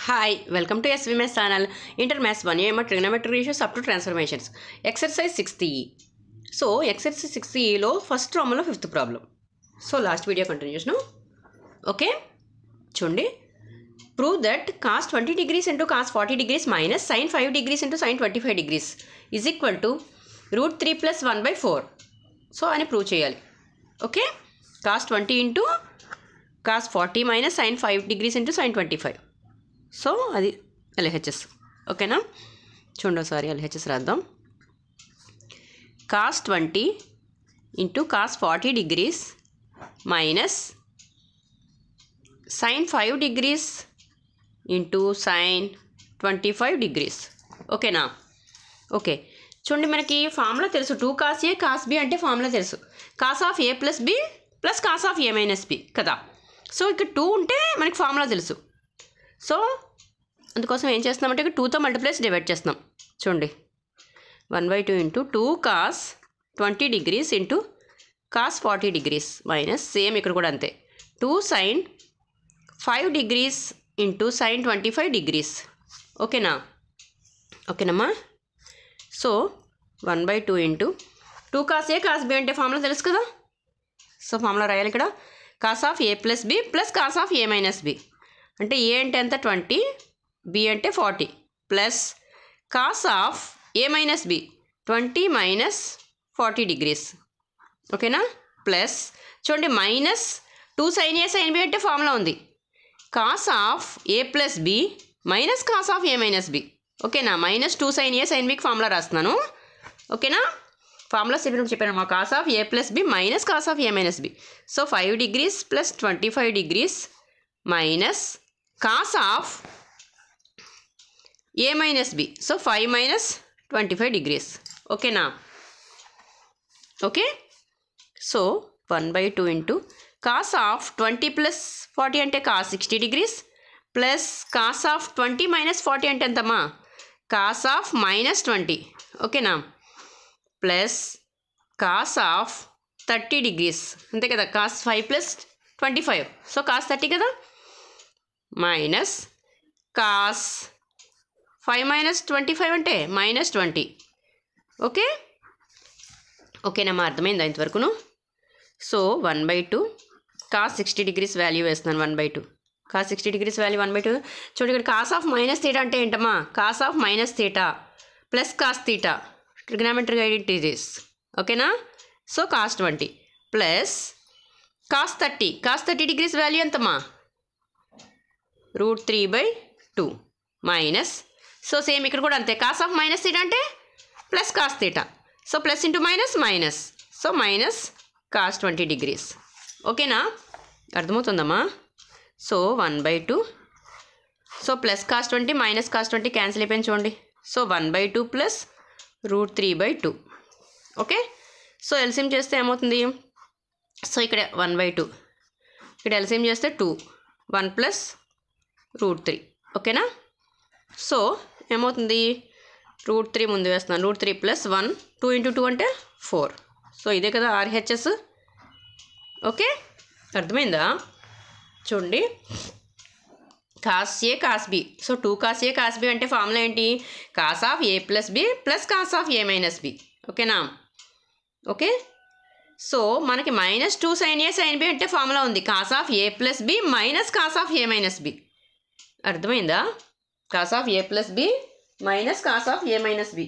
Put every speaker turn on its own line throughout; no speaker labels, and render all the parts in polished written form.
Hi, welcome to SVMS channel. Inter Maths 1 trigonometric ratios up to transformations. Exercise 60. So, exercise 60 lo first problem lo fifth problem. So, last video continues, no? Okay? Chundi. Prove that cos 20 degrees into cos 40 degrees minus sin 5 degrees into sin 25 degrees is equal to root 3 plus 1 by 4. So, ani prove cheyali. Okay? Cos 20 into cos 40 minus sin 5 degrees into sin 25. So అది LHS ఓకేనా చూడండి ఒకసారి LHS రాద్దాం cos 20 into cos 40 డిగ్రీస్ minus sin 5 degrees into sin 25 degrees ఓకేనా okay చూడండి మనకి formula తెలుసు 2 cos A cos B అంటే ఫార్ములా తెలుసు cos of A plus B plus cos of A minus B కదా సో ఇక్కడ 2 ఉంటే మనకి ఫార్ములా తెలుసు సో అందుకోసం ఏం చేస్తున్నామంటే ఇక్కడ 2తో మల్టిప్లైస్ డివైడ్ చేస్తున్నాం చూడండి 1/2 into 2 cos 20 degrees into cos 40 డిగ్రీస్ మైనస్ సేమ్ ఇక్కడ కూడా అంతే 2 sin 5 degrees into sin 25 degrees ఓకేనా ఓకేనమ్మా so 1/2 into 2 cos A cos B అంటే ఫార్ములా తెలుసు కదా సో ఫార్ములా రాయాలి ఇక్కడ cos of A plus B plus cos of A minus B అంటే ఏ అంటే ఎంత 20 బి అంటే 40 plus cos of A minus B 20 minus 40 degrees ఓకేనా ప్లస్ చూడండి minus 2 sine A sine B అంటే ఫార్ములా ఉంది cos of A plus B minus cos of A minus B ఓకేనా minus 2 sine A sine బికి formula రాస్తున్నాను ఓకేనా formula చెప్పాను మా cos of A plus B minus cos of A minus B so 5 degrees plus 25 degrees minus cos of A minus B. So 5 minus 25 degrees. Okay now. Okay. So 1/2 into cos of 20 plus 40 ante cos 60 degrees plus cos of 20 minus 40 ante entama cos of minus 20. Okay now. Plus cos of 30 degrees. Ante kada cos 5 plus 25. So cos 30 kada. Minus cos 5 minus 25 అంటే minus 20 okay ఓకేనమ్మా అర్థమైందా ఇంతవరకును so 1/2 cos 60 degrees value వేస్తున్నాను 1/2 cos 60 degrees value 1/2 చూడండి ఇక్కడ cos of minus theta అంటే ఏంటమ్మా cos of minus theta plus cos theta trigonometric identities ఓకేనా so cos 20 plus cos 30 degrees value ఎంతమ్మా √3/2 మైనస్ సో సేమ్ ఇక్కడ కూడా అంతే కాస్ ఆఫ్ మైనస్ థీటా అంటే plus cos theta so plus into minus minus so minus cos 20 degrees ఓకేనా అర్థమవుతుందమ్మా so 1/2 so plus cos 20 minus cos 20 cancel అయిపోయింది చూడండి so 1/2 plus √3/2 okay so LCM చేస్తే ఏమవుతుంది సో ఇక్కడ 1/2 ఇక్కడ ఎల్సిఎం చేస్తే 2 1 ప్లస్ √3 ఓకేనా సో ఏమవుతుంది √3 ముందు వేస్తున్నాను √3 ప్లస్ 1 2 ఇంటూ 2 అంటే 4 సో ఇదే కదా RHS ఓకే అర్థమైందా చూడండి cos A cos B so 2 cos A cos B అంటే ఫార్ములా ఏంటి cos of A plus B plus cos of A minus B ఓకేనా ఓకే సో మనకి minus 2 sine A sine B అంటే formula ఉంది cos of A plus B minus cos of A minus B అర్థమైందా cos of A plus B minus cos of A minus B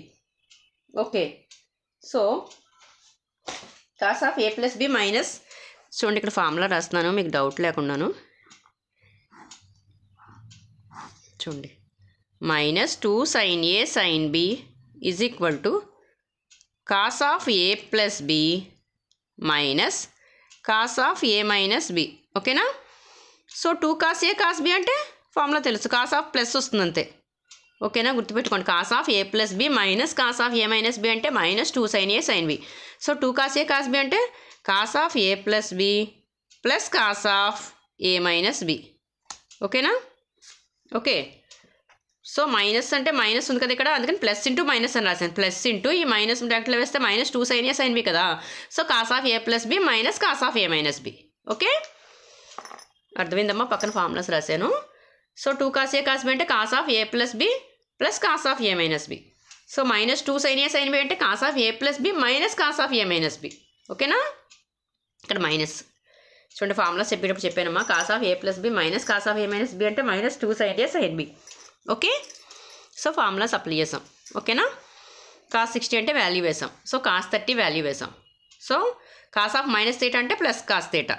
okay so cos of A plus B minus చూడండి ఇక్కడ formula రాస్తున్నాను మీకు doubt లేకుండాను చూడండి minus 2 sine A sine B is equal to cos of A plus B minus cos of A minus B ఓకేనా so 2 cos A cos B అంటే formula తెలుసు cos of plus వస్తుంది అంతే ఓకేనా గుర్తుపెట్టుకోండి cos of A plus B minus cos of A minus B అంటే minus 2 sine A sine B so 2 cos A cos B అంటే cos of A plus B plus cos of A minus B ఓకేనా okay so minus అంటే minus ఉంది కదా ఇక్కడ అందుకని plus into minus అని రాశాను ప్లస్ ఇంటూ ఈ మైనస్ బ్రాకెట్లో వేస్తే minus 2 sine A sine B కదా so cos of A plus B minus cos of A minus B okay అర్థమైందమ్మా పక్కన ఫార్ములాస్ రాశాను so 2 cos A cos B అంటే cos of A plus B plus cos of A minus B. So -2 sin A sin B అంటే cos of A plus B minus cos of A minus B. ఓకేనా, ఇక్కడ minus చూడండి formula చెప్పేటప్పుడు చెప్పానమ్మా, cos of A plus B minus cos of A minus B అంటే -2 sin A sin B. Okay, so formulas apply చేసాం. ఓకేనా, cos 60 అంటే value వేసాం. So cos 30 value వేసాం. సో కాస్ ఆఫ్ -θ అంటే ప్లస్ కాస్ θ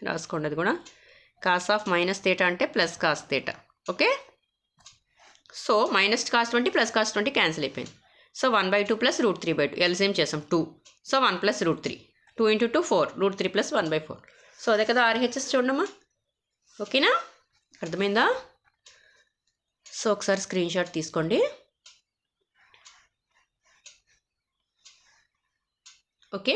రాసుకోండి. అది కూడా కాస్ ఆఫ్ -θ అంటే plus cos θ. Okay, so -cos 20 plus cos 20 cancel అయిపోయింది. సో 1/2 ప్లస్ √3/2 ఎల్సిఎం చేసాం 2. సో 1 + √3 2 × 2 4 √3 + 1/4. సో అదే కదా RHS చూడమ్మా. ఓకేనా, అర్థమైందా? సో ఒకసారి స్క్రీన్ షాట్ తీసుకోండి. ఓకే,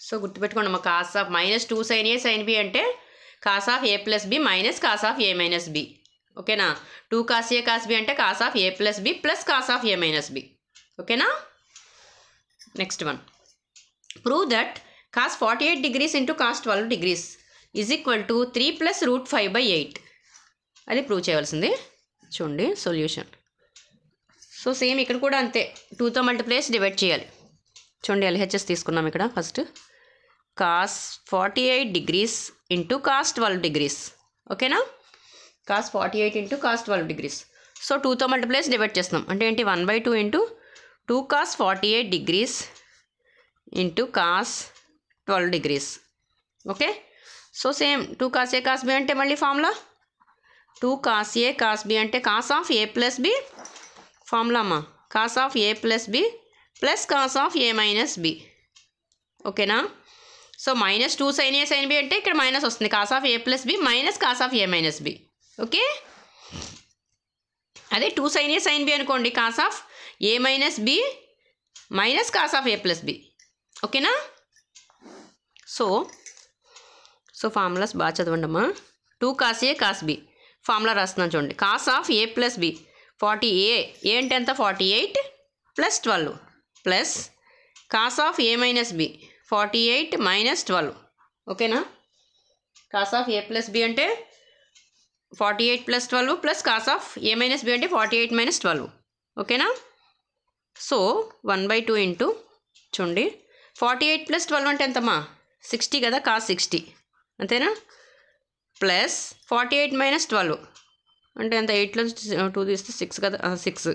సో గుర్తుపెట్టుకోండి అమ్మా, cos of -2 sin A sin B అంటే cos of A plus B minus cos of A minus B. ఓకేనా, 2 కాస్ ఏ కాస్ బి అంటే cos of A plus B plus cos of A minus B. ఓకేనా, next one, prove that cos 48 degrees into cos 12 degrees is equal to 3 + √5/8. అది prove చేయవలసింది. చూడండి solution. So same ఇక్కడ కూడా అంతే, 2తో multiply చేసి డివైడ్ చేయాలి. చూడండి LHS తీసుకున్నాం ఇక్కడ. First cos 48 degrees into cos 12 degrees. ఓకేనా, cos 48 into cos 12 degrees. So 2తో మల్టిప్లై చేసి డివైడ్ చేస్తున్నాం అంటే ఏంటి, 1/2 into 2 cos 48 degrees into cos 12 degrees. Okay, so same 2 cos A cos B అంటే మళ్ళీ formula 2 cos A cos B అంటే cos of A plus B formula అమ్మా, cos of A plus B plus cos of A minus B. ఓకేనా, so -2 sin A sin B అంటే ఇక్కడ minus వస్తుంది, cos of A plus B minus cos of A minus B. Okay, అదే 2 sin A sin B అనుకోండి, cos of A minus B minus cos of A plus B. ఓకేనా, so formulas బాగా చదవండి అమ్మా. 2 cos A cos B formula రాస్తున్నాను చూడండి, cos of A plus B 40 A అంటే ఎంత 48 + 12 plus cos of A minus B 48 - 12. ఓకేనా, cos of A plus B అంటే 48 + 12 plus cos of A minus B అంటే 48 - 12. ఓకేనా, సో 1/2 ఇంటూ చూడండి 48 + 12 అంటే ఎంతమ్మా 60 కదా, కాస్ 60 అంతేనా, ప్లస్ 48 - 12 అంటే ఎంత, 8లోంచి 2 తీస్తే 6 కదా, 6.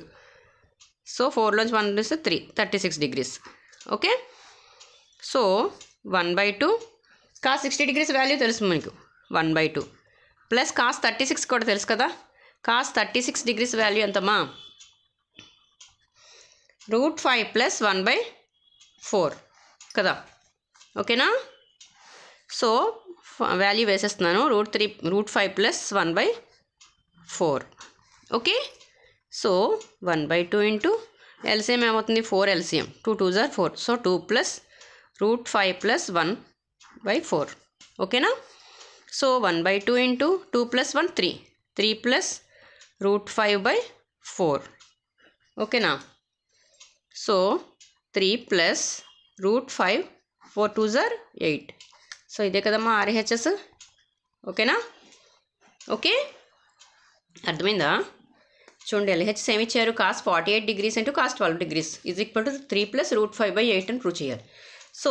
సో 4లోంచి 1 తీస్తే 3 36 degrees. Okay, so 1/2 cos 60 degrees value తెలుసు మీకు 1/2 ప్లస్ కాస్ 36 కూడా తెలుసు కదా, కాస్ 36 degrees వాల్యూ ఎంతమ్మా √5 + 1/4 కదా. ఓకేనా, సో వాల్యూ వేసేస్తున్నాను √5 + 1/4. ఓకే, సో 1/2 ఇంటూ ఎల్సిఎం ఏమవుతుంది 4 LCM 2 2s are 4. సో 2 + √5 + 1/4. ఓకేనా, సో 1/2 ఇంటూ 2 + 1 3 3 + √5/4. ఓకేనా, సో 3 + √5 4 2s are 8. సో ఇదే కదమ్మా RHS. ఓకేనా, ఓకే అర్థమైందా? చూడండి LHS ఏమి ఇచ్చారు, cos 48 degrees into cos 12 degrees is equal to 3 + √5/8 అని ప్రూవ్ చేయాలి. సో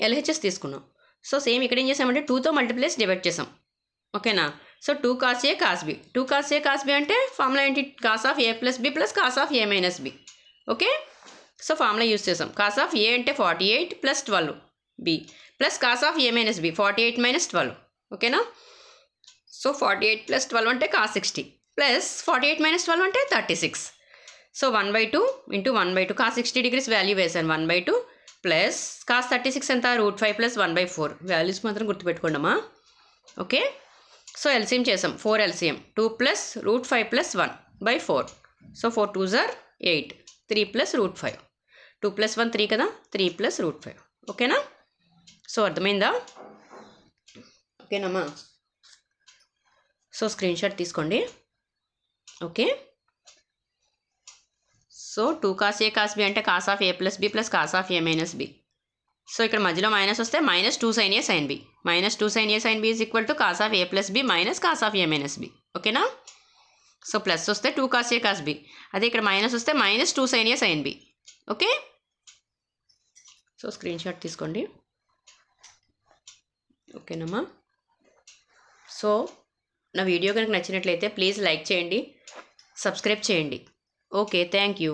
LHS తీసుకున్నాం. సో సేమ్ ఇక్కడ ఏం చేసామంటే 2తో మల్టిప్లై చేసి డివైడ్ చేసాం. ఓకేనా, so 2 cos A cos B 2 cos A cos B అంటే ఫార్ములా ఏంటి, cos of A plus B plus cos of A minus B. Okay, so formula use చేసాం, కాస్ ఆఫ్ ఏ అంటే 48 + 12 B plus cos of A minus B 48 - 12. ఓకేనా, so 48 + 12 అంటే cos 60 plus 48 - 12 అంటే 36. So 1/2 into 1/2 cos 60 degrees value వేసాను 1/2 plus cos 36 ఎంత √5 + 1/4. Values మాత్రం గుర్తుపెట్టుకోండి అమ్మా. ఓకే, సో ఎల్సిఎం చేసాం 4 LCM 2 + √5 + 1/4. సో 4 2s are 8 3 + √5 2 + 1 3 కదా, 3 + √5. ఓకేనా, సో అర్థమైందా? ఓకేనమ్మా, సో స్క్రీన్ షాట్ తీసుకోండి. Okay, so 2 cos A cos B అంటే cos of A plus B plus cos of A minus B. So ఇక్కడ మధ్యలో మైనస్ వస్తే minus 2 sin A sin B. Minus 2 sin A sin B is equal to cos of A plus B minus cos of A minus B. ఓకేనా? So plus వస్తే 2 cos A cos B. అదే ఇక్కడ minus వస్తే minus 2 sin A sin B. Okay, so screen shot తీసుకోండి. ఓకేనమ్మా? So నా video కనుక నచ్చినట్లయితే ప్లీజ్ లైక్ చేయండి, సబ్స్క్రైబ్ చేయండి. Okay, thank you.